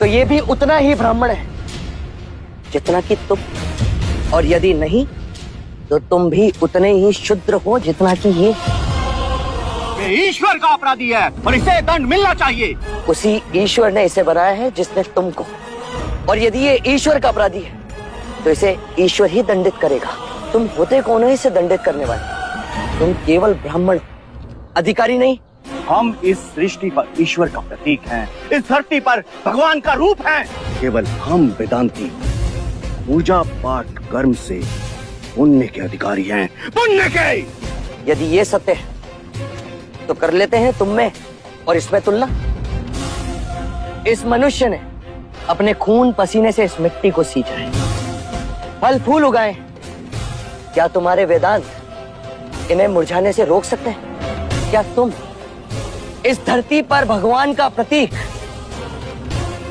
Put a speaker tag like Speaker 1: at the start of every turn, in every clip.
Speaker 1: तो ये भी उतना ही ब्राह्मण है जितना कि तुम, और यदि नहीं तो तुम भी उतने ही शूद्र हो जितना कि ये
Speaker 2: ईश्वर का अपराधी है और इसे दंड मिलना चाहिए।
Speaker 1: उसी ईश्वर ने इसे बनाया है जिसने तुमको, और यदि ये ईश्वर का अपराधी है तो इसे ईश्वर ही दंडित करेगा। तुम होते कौन हो इसे दंडित करने वाले? तुम केवल ब्राह्मण, अधिकारी नहीं।
Speaker 2: हम इस सृष्टि पर ईश्वर का प्रतीक हैं, इस धरती पर भगवान का रूप हैं। केवल हम वेदांती पूजा पाठ कर्म से पुण्य के अधिकारी हैं, पुण्य के।
Speaker 1: यदि ये सत्य है तो कर लेते हैं तुम में और इसमें तुलना। इस मनुष्य ने अपने खून पसीने से इस मिट्टी को सींचा है, फल फूल उगाए। क्या तुम्हारे वेदांत इन्हें मुरझाने से रोक सकते हैं? क्या तुम इस धरती पर भगवान का प्रतीक,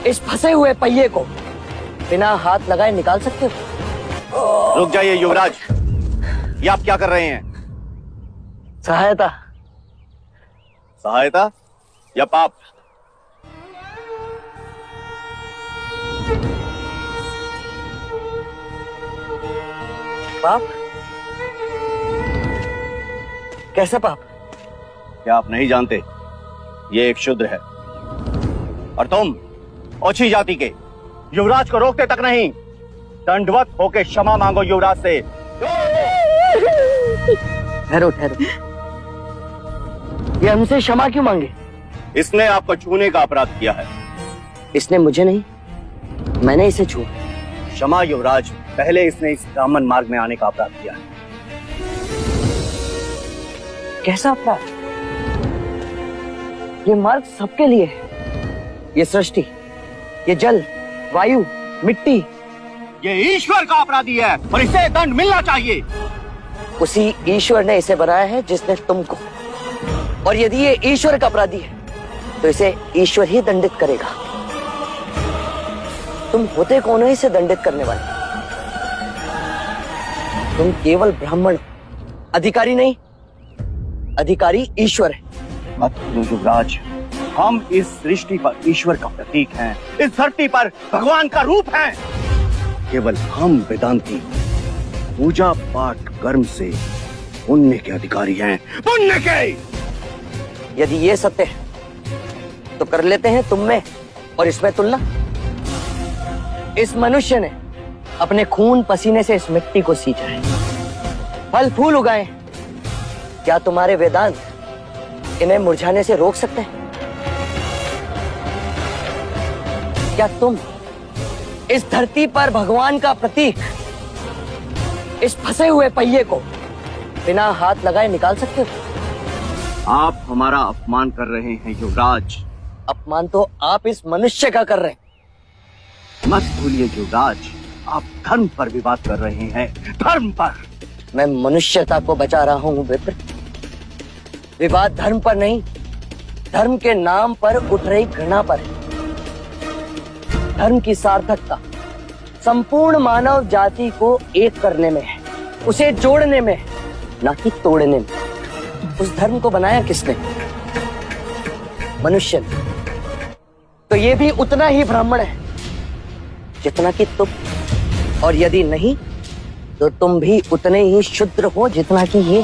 Speaker 1: इस फंसे हुए पहिए को बिना हाथ लगाए निकाल सकते हो?
Speaker 2: रुक जाइए युवराज, ये आप क्या कर रहे हैं?
Speaker 1: सहायता।
Speaker 2: सहायता या पाप?
Speaker 1: पाप? कैसा पाप?
Speaker 2: क्या आप नहीं जानते ये एक शूद्र है और तुम ओछी जाति के युवराज को रोकते तक नहीं, दंडवत होके क्षमा मांगो युवराज से।
Speaker 1: ठहरो ठहरो, ये हमसे क्षमा क्यों मांगे?
Speaker 2: इसने आपको छूने का अपराध किया है।
Speaker 1: इसने मुझे नहीं, मैंने इसे छुआ।
Speaker 2: क्षमा युवराज, पहले इसने इस ब्राह्मण मार्ग में आने का अपराध किया है।
Speaker 1: कैसा अपराध? ये मार्ग सबके लिए है। ये सृष्टि, ये जल, वायु, मिट्टी,
Speaker 2: ये ईश्वर का अपराधी है और इसे दंड मिलना चाहिए।
Speaker 1: उसी ईश्वर ने इसे बनाया है जिसने तुमको, और यदि ये ईश्वर का अपराधी है तो इसे ईश्वर ही दंडित करेगा। तुम होते कौन हो इसे दंडित करने वाले? तुम केवल ब्राह्मण, अधिकारी नहीं। अधिकारी ईश्वर है।
Speaker 2: मत भूलो युवराज, हम इस सृष्टि पर ईश्वर का प्रतीक हैं, इस धरती पर भगवान का रूप हैं। केवल हम वेदांती पूजा पाठ कर्म से पुण्य के अधिकारी हैं, पुण्य के।
Speaker 1: यदि ये सत्य है तो कर लेते हैं तुम में और इसमें तुलना। इस मनुष्य ने अपने खून पसीने से इस मिट्टी को सींचा है, फल फूल उगाए। क्या तुम्हारे वेदांत इन्हें मुरझाने से रोक सकते हैं? क्या तुम इस धरती पर भगवान का प्रतीक, इस फंसे हुए पहिए को बिना हाथ लगाए निकाल सकते हो?
Speaker 2: आप हमारा अपमान कर रहे हैं युवराज।
Speaker 1: अपमान तो आप इस मनुष्य का कर रहे हैं।
Speaker 2: मत भूलिए युवराज, आप धर्म पर विवाद कर रहे हैं, धर्म पर।
Speaker 1: मैं मनुष्यता को बचा रहा हूं विप्र। विवाद धर्म पर नहीं, धर्म के नाम पर उठ रही घृणा पर है। धर्म की सार्थकता संपूर्ण मानव जाति को एक करने में है, उसे जोड़ने में है, ना कि तोड़ने में। उस धर्म को बनाया किसने? मनुष्य ने। तो ये भी उतना ही ब्राह्मण है जितना कि तुम, और यदि नहीं तो तुम भी उतने ही शूद्र हो जितना कि ये।